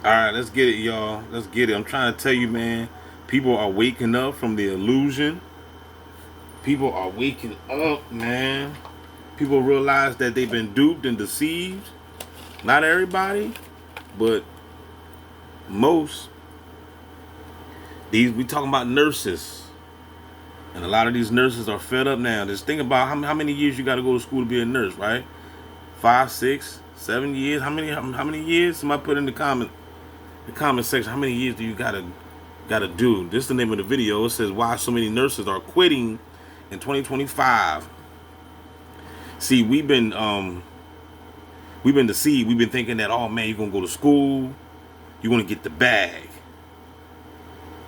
All right, let's get it, y'all. Let's get it. I'm trying to tell you, man. People are waking up from the illusion. People are waking up, man. People realize that they've been duped and deceived. Not everybody, but most. These we talking about nurses, and a lot of these nurses are fed up now. Just think about how many years you got to go to school to be a nurse, right? 5, 6, 7 years. How many years? Somebody put in the comment section. How many years do you gotta do? This is the name of the video. It says why so many nurses are quitting in 2025. See, we've been deceived. We've been thinking that, oh man, you're gonna go to school, you're gonna get the bag.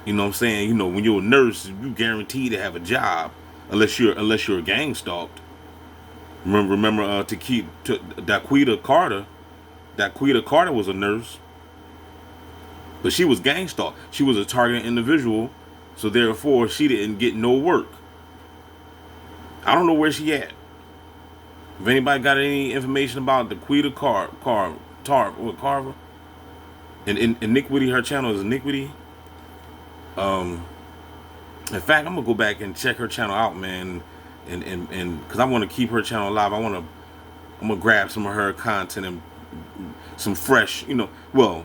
You know what I'm saying? You know, when you're a nurse, you guaranteed to have a job, unless you're gang stalked. Remember, Daquita Carter. Daquita Carter was a nurse, but she was gang stalked. She was a targeted individual, so therefore she didn't get no work. I don't know where she at. If anybody got any information about Daquita Carver, and Iniquity, her channel is Iniquity. Um, in fact, I'm gonna go back and check her channel out, man, and because I want to keep her channel alive. I'm gonna grab some of her content and some fresh, well,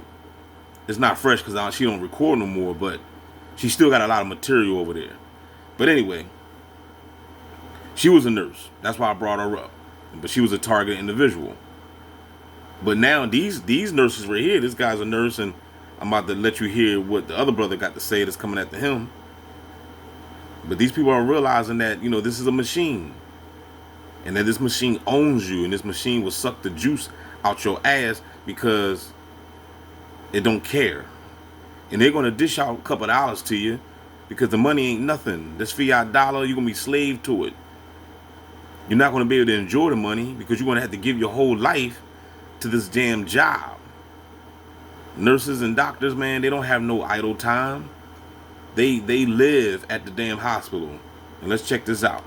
it's not fresh because she don't record no more, but she still got a lot of material over there. But anyway, she was a nurse. That's why I brought her up. But she was a targeted individual. But now these nurses right here, this guy's a nurse, and I'm about to let you hear what the other brother got to say that's coming after him. But these people are realizing that, this is a machine. And that this machine owns you, and this machine will suck the juice out your ass because it don't care. And they're gonna dish out a couple of dollars to you because the money ain't nothing. This fiat dollar, you're gonna be slave to it. You're not gonna be able to enjoy the money because you're gonna have to give your whole life to this damn job. Nurses and doctors, man, they don't have no idle time. They live at the damn hospital. And let's check this out.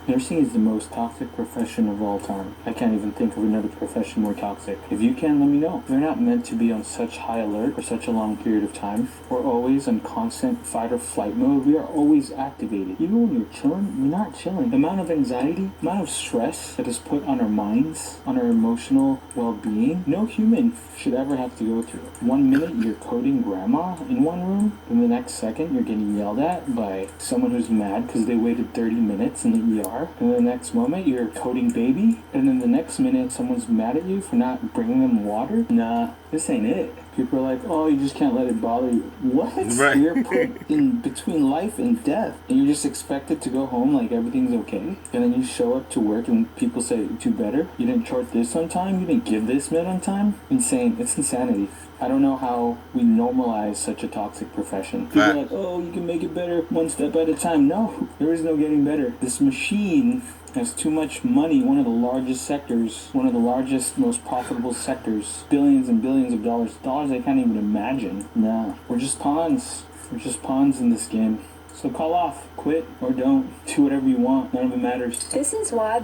Nursing is the most toxic profession of all time. I can't even think of another profession more toxic. If you can, let me know. We're not meant to be on such high alert for such a long period of time. We're always in constant fight or flight mode. We are always activated. Even when you're chilling, you're not chilling. The amount of anxiety, the amount of stress that is put on our minds, on our emotional well-being, no human should ever have to go through. 1 minute you're coding grandma in one room, and the next second you're getting yelled at by someone who's mad because they waited 30 minutes in the ER, and then the next moment you're coding baby, and then the next minute someone's mad at you for not bringing them water. Nah, this ain't it. People are like, oh, you just can't let it bother you. What? Right. You're put in between life and death, and you're just expected to go home like everything's okay, and then you show up to work and people say, do better. You didn't chart this on time. You didn't give this med on time. Insane. It's insanity. I don't know how we normalize such a toxic profession. People are like, oh, you can make it better one step at a time. No, there is no getting better. This machine has too much money, one of the largest sectors, one of the largest, most profitable sectors, billions and billions of dollars I can't even imagine. Nah, we're just pawns. We're just pawns in this game. So call off, quit, or don't. Do whatever you want. None of it matters. This is why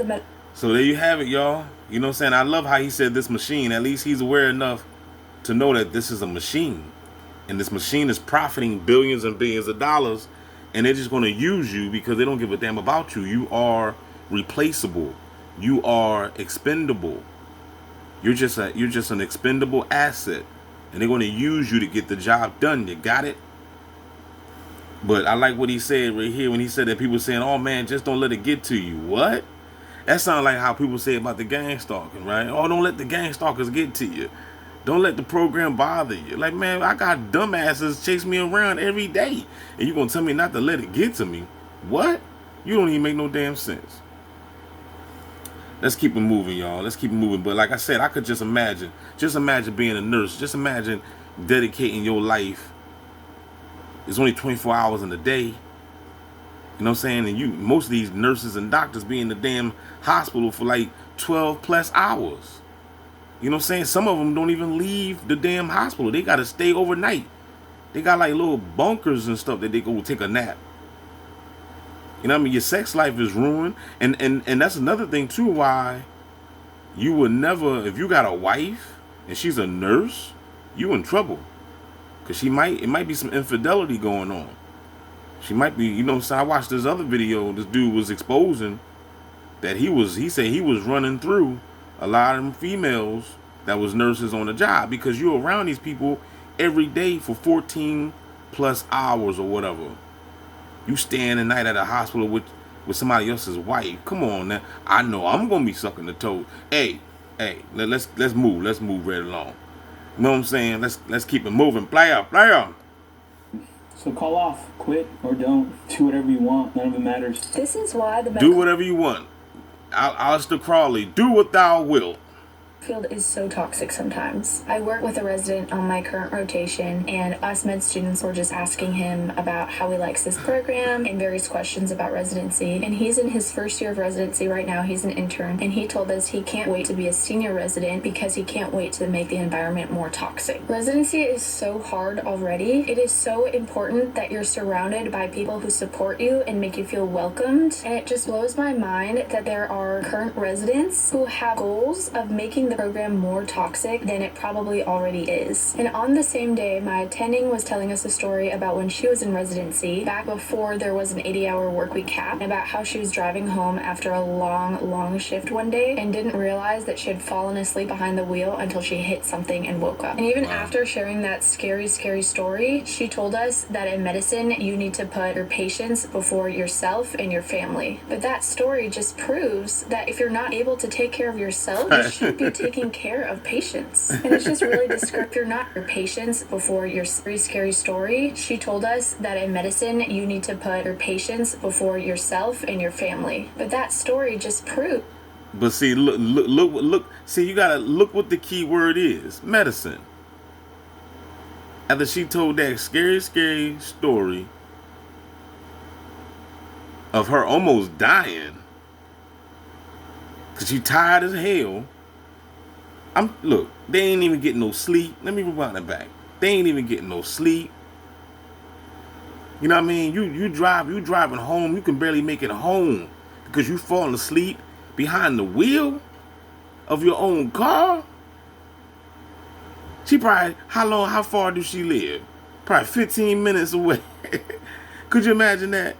So there you have it, y'all. You know what I'm saying? I love how he said this machine. At least he's aware enough to know that this is a machine. And this machine is profiting billions and billions of dollars. And they're just going to use you because they don't give a damn about you. You are replaceable. You are expendable. You're just an expendable asset. And they're going to use you to get the job done. You got it? But I like what he said right here when he said that people saying, oh man, just don't let it get to you. What? That sounds like how people say about the gang stalking, right? Oh, don't let the gang stalkers get to you. Don't let the program bother you. Like, man, I got dumbasses chase me around every day. And you going to tell me not to let it get to me? What? You don't even make no damn sense. Let's keep it moving, y'all. Let's keep it moving. But like I said, I could just imagine being a nurse. Just imagine dedicating your life. It's only 24 hours in a day. You know what I'm saying? And most of these nurses and doctors be in the damn hospital for like 12 plus hours. You know what I'm saying? Some of them don't even leave the damn hospital. They got to stay overnight. They got like little bunkers and stuff that they go take a nap. You know what I mean? Your sex life is ruined. And that's another thing too why you would never, if you got a wife and she's a nurse, you in trouble. Cause it might be some infidelity going on. She might be, so I watched this other video. This dude was exposing that he said he was running through a lot of them females that was nurses on the job, because you're around these people every day for 14 plus hours or whatever. You staying the night at a hospital with somebody else's wife. Come on now. I know I'm gonna be sucking the toes. Hey, let's move right along. You know what I'm saying? Let's keep it moving. Player. So call off, quit, or don't. Do whatever you want. None of it matters. This is why the Do whatever you want. Aleister Crowley, do what thou wilt. field is so toxic sometimes. I work with a resident on my current rotation, and us med students were just asking him about how he likes this program and various questions about residency. And he's in his first year of residency right now. He's an intern, and he told us he can't wait to be a senior resident because he can't wait to make the environment more toxic. Residency is so hard already. It is so important that you're surrounded by people who support you and make you feel welcomed. And it just blows my mind that there are current residents who have goals of making the program more toxic than it probably already is. And on the same day, my attending was telling us a story about when she was in residency, back before there was an 80-hour work week cap, about how she was driving home after a long shift one day and didn't realize that she had fallen asleep behind the wheel until she hit something and woke up. And even after sharing that scary story, she told us that in medicine, you need to put your patients before yourself and your family. But that story just proves that if you're not able to take care of yourself, you shouldn't be taking care of patients. And it's just really descriptive. You're not your patients before your scary story. She told us that in medicine, you need to put your patients before yourself and your family. But that story just proved. But see, look. See, you gotta look what the key word is: medicine. After she told that scary story of her almost dying because she tired as hell. Look, they ain't even getting no sleep. Let me rewind it back. They ain't even getting no sleep. You know what I mean? You driving home, you can barely make it home because you falling asleep behind the wheel of your own car. She probably, how far does she live? Probably 15 minutes away. Could you imagine that?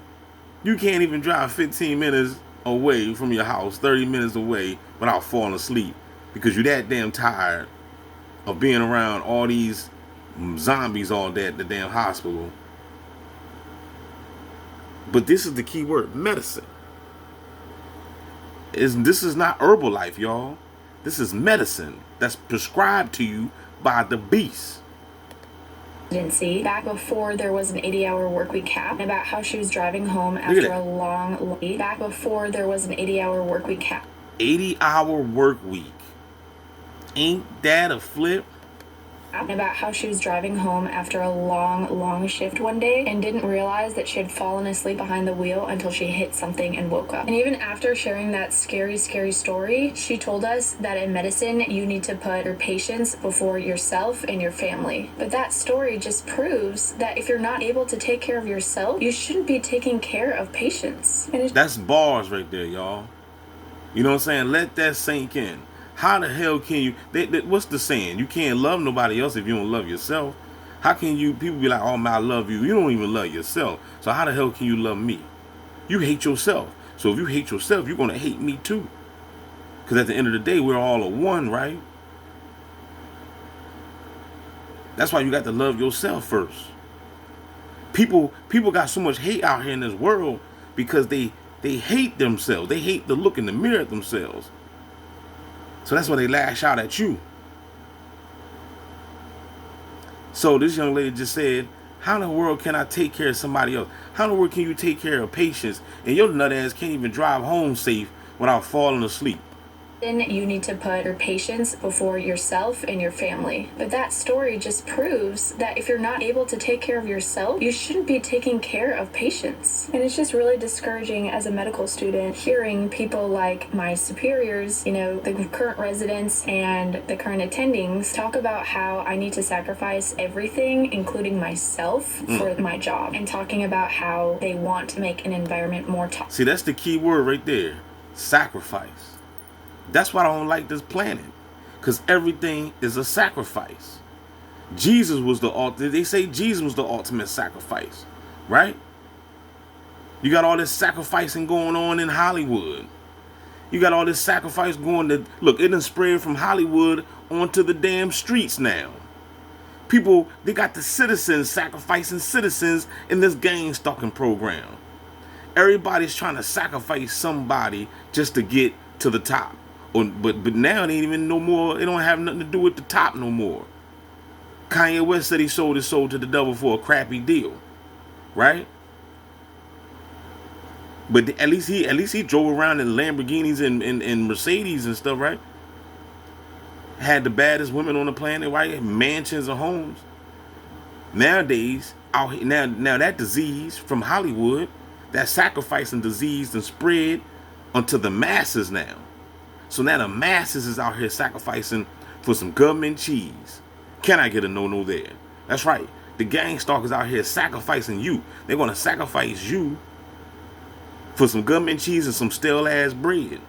You can't even drive 15 minutes away from your house, 30 minutes away without falling asleep because you're that damn tired of being around all these zombies all day at the damn hospital. But this is the key word: medicine. This is not Herbalife, y'all. This is medicine that's prescribed to you by the beast. Residency, back before there was an 80-hour work week cap, about how she was driving home after a long back before there was an 80-hour work week cap. 80-hour work week. Ain't that a flip? About how she was driving home after a long shift one day and didn't realize that she had fallen asleep behind the wheel until she hit something and woke up. And even after sharing that scary story, she told us that in medicine, you need to put your patients before yourself and your family. But that story just proves that if you're not able to take care of yourself, you shouldn't be taking care of patients. And that's bars right there, y'all. You know what I'm saying? Let that sink in. How the hell can you, what's the saying? You can't love nobody else if you don't love yourself. How can people be like, oh man, I love you. You don't even love yourself. So how the hell can you love me? You hate yourself. So if you hate yourself, you're going to hate me too. Because at the end of the day, we're all a one, right? That's why you got to love yourself first. People got so much hate out here in this world because they hate themselves. They hate the look in the mirror at themselves. So that's why they lash out at you. So this young lady just said, how in the world can I take care of somebody else? How in the world can you take care of patients and your nut ass can't even drive home safe without falling asleep? Then you need to put your patients before yourself and your family. But that story just proves that if you're not able to take care of yourself, you shouldn't be taking care of patients. And it's just really discouraging as a medical student hearing people like my superiors, the current residents and the current attendings talk about how I need to sacrifice everything, including myself, for my job, and talking about how they want to make an environment more toxic. See, that's the key word right there. Sacrifice. That's why I don't like this planet, because everything is a sacrifice. Jesus was the ultimate. They say Jesus was the ultimate sacrifice, right? You got all this sacrificing going on in Hollywood. You got all this sacrifice going to, look, it done spread from Hollywood onto the damn streets now. People, they got the citizens sacrificing citizens in this gang stalking program. Everybody's trying to sacrifice somebody just to get to the top. But now they ain't even no more, it don't have nothing to do with the top no more. Kanye West said he sold his soul to the devil for a crappy deal, right? But at least he drove around in Lamborghinis and Mercedes and stuff, right? Had the baddest women on the planet, right? Mansions and homes. Nowadays, out here, now that disease from Hollywood, that sacrificing disease and spread onto the masses now. So now the masses is out here sacrificing for some government cheese. Can I get a no there? That's right. The gang stalkers out here sacrificing you. They're gonna sacrifice you for some government cheese and some stale ass bread.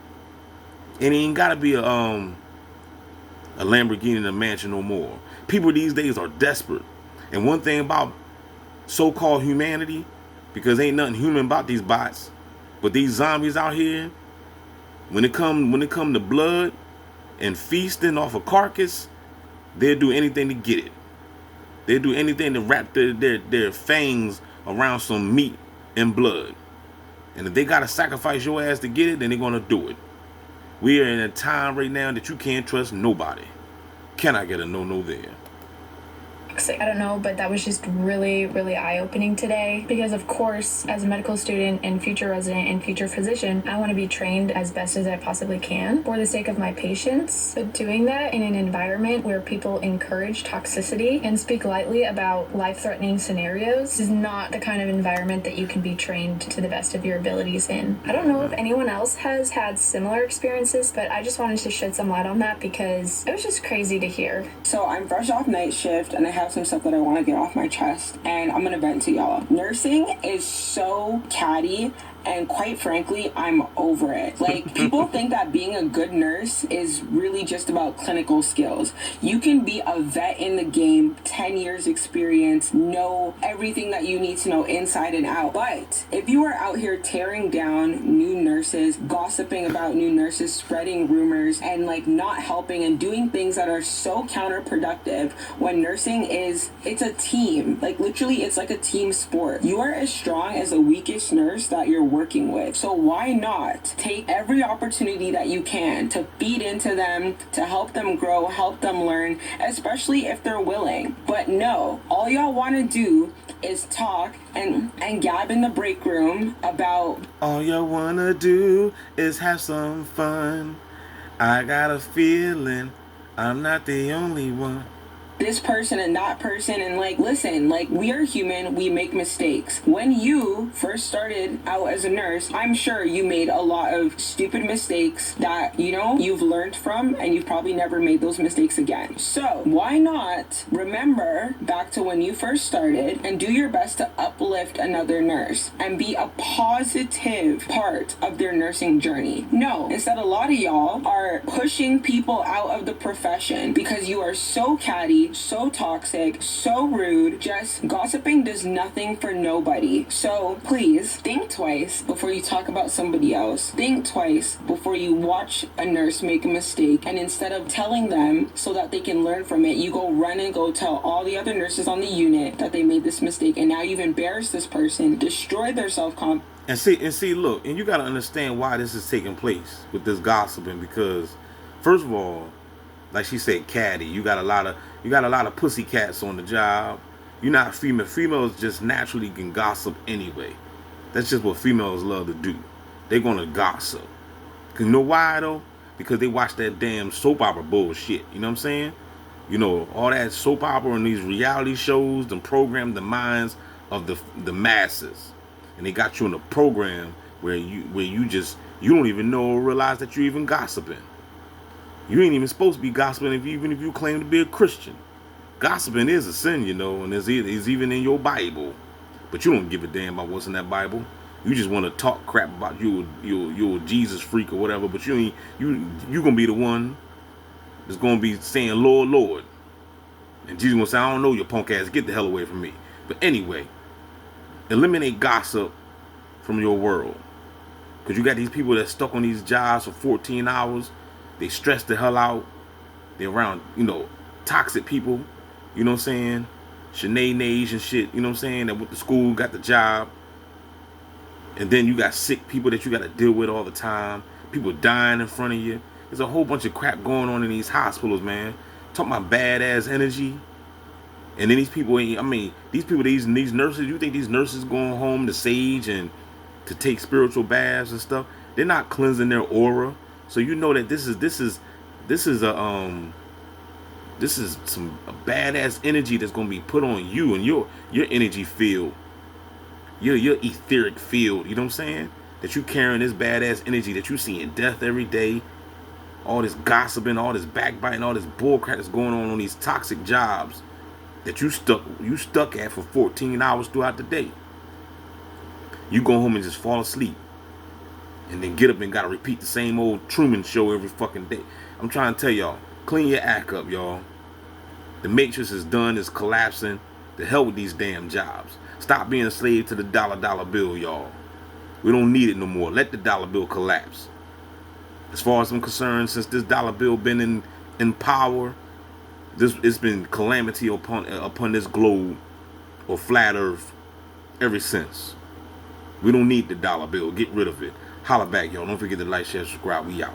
It ain't gotta be a Lamborghini in a mansion no more. People these days are desperate. And one thing about so-called humanity, because ain't nothing human about these bots, but these zombies out here, when it come to blood and feasting off a carcass, they'll do anything to get it. They'll do anything to wrap their fangs around some meat and blood. And if they gotta sacrifice your ass to get it, then they're gonna do it. We are in a time right now that you can't trust nobody. Can I get a no there? I don't know, but that was just really, really eye-opening today because, of course, as a medical student and future resident and future physician, I want to be trained as best as I possibly can for the sake of my patients. But doing that in an environment where people encourage toxicity and speak lightly about life-threatening scenarios is not the kind of environment that you can be trained to the best of your abilities in. I don't know if anyone else has had similar experiences, but I just wanted to shed some light on that because it was just crazy to hear. So I'm fresh off night shift and I have some stuff that I want to get off my chest, and I'm gonna vent to y'all. Nursing is so catty, and quite frankly, I'm over it. Like, people think that being a good nurse is really just about clinical skills. You can be a vet in the game, 10 years experience, know everything that you need to know inside and out. But if you are out here tearing down new nurses, gossiping about new nurses, spreading rumors, and like not helping and doing things that are so counterproductive, when nursing it's a team. Like, literally, it's like a team sport. You are as strong as the weakest nurse that you're working with. So why not take every opportunity that you can to feed into them, to help them grow, help them learn, especially if they're willing. But no, all y'all want to do is talk and gab in the break room about all you wanna do is have some fun. I got a feeling I'm not the only one. this person and that person, and like, listen, like, we are human, we make mistakes. When you first started out as a nurse, I'm sure you made a lot of stupid mistakes that, you know, you've learned from, and you've probably never made those mistakes again. So why not remember back to when you first started and do your best to uplift another nurse and be a positive part of their nursing journey? No, instead a lot of y'all are pushing people out of the profession because you are so catty, so toxic, so rude. Just gossiping does nothing for nobody. So please think twice before you talk about somebody else. Think twice before you watch a nurse make a mistake, and instead of telling them so that they can learn from it, you go run and go tell all the other nurses on the unit that they made this mistake, and now you've embarrassed this person, destroyed their self-confidence. And see, look, and you got to understand why this is taking place with this gossiping, because first of all, like she said, catty, you got a lot of pussy cats on the job. You're not female. Females just naturally can gossip anyway. That's just what females love to do. They're gonna gossip. Cause you know why though? Because they watch that damn soap opera bullshit. You know what I'm saying? You know, all that soap opera and these reality shows that program the minds of the masses. And they got you in a program where you don't even know or realize that you're even gossiping. You ain't even supposed to be gossiping even if you claim to be a Christian. Gossiping is a sin, you know, and it's even in your Bible. But you don't give a damn about what's in that Bible. You just want to talk crap about you're a Jesus freak or whatever, but you gonna be the one that's gonna be saying, Lord, Lord. And Jesus will say, I don't know your punk ass. Get the hell away from me. But anyway, eliminate gossip from your world. Because you got these people that stuck on these jobs for 14 hours. They stress the hell out. They're around, toxic people. You know what I'm saying? Sinead and shit. You know what I'm saying? That went to school, got the job. And then you got sick people that you got to deal with all the time. People dying in front of you. There's a whole bunch of crap going on in these hospitals, man. Talking about badass energy. And then these people, these nurses, you think these nurses going home to sage and to take spiritual baths and stuff? They're not cleansing their aura. So you know that this is some badass energy that's gonna be put on you and your energy field, your etheric field. You know what I'm saying? That you carrying this badass energy, that you seeing death every day, all this gossiping, all this backbiting, all this bullcrap that's going on these toxic jobs that you stuck at for 14 hours throughout the day. You go home and just fall asleep, and then get up and gotta repeat the same old Truman Show every fucking day. I'm trying to tell y'all, clean your act up, y'all. The matrix is done, it's collapsing. The hell with these damn jobs. Stop being a slave to the dollar bill, y'all. We don't need it no more. Let the dollar bill collapse. As far as I'm concerned, since this dollar bill been in power, it's been calamity upon this globe or flat earth ever since. We don't need the dollar bill. Get rid of it. Holla back, y'all. Don't forget to like, share, subscribe. We out.